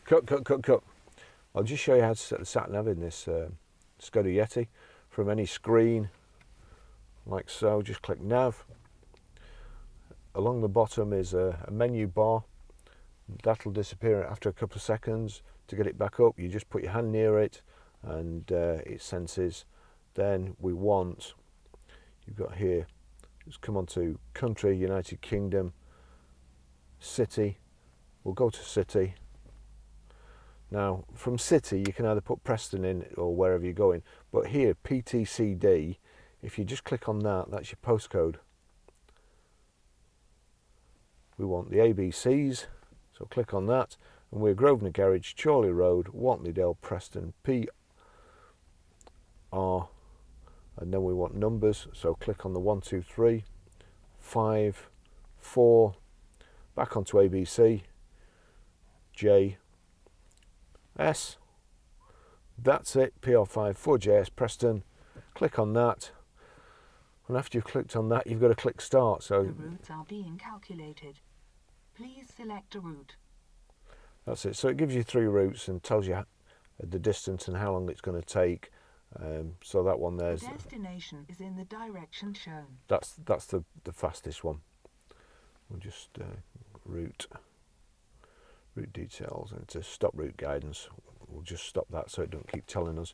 Cut. I'll just show you how to set the sat-nav in this Skoda Yeti. From any screen, like so, just click nav. Along the bottom is a menu bar. That'll disappear after a couple of seconds. To get it back up, you just put your hand near it and it senses. Then you've got here, just come on to country, United Kingdom, city. We'll go to city. Now from city you can either put Preston in or wherever you're going, but here PTCD, if you just click on that, that's your postcode. We want the ABCs, so click on that, and we're Grosvenor Garage, Chorley Road, Wantleydale, Preston, PR, and then we want numbers, so click on the 1, 2, 3, 5, 4, back onto ABC, J, S, that's it, PR5 4JS Preston. Click on that, and after you've clicked on that, you've got to click start. So the routes are being calculated. Please select a route. That's it. So it gives you 3 routes and tells you the distance and how long it's going to take. So that one there's. The destination is in the direction shown. That's the fastest one. We'll just route details, and it's a stop route guidance. We'll just stop that so it don't keep telling us.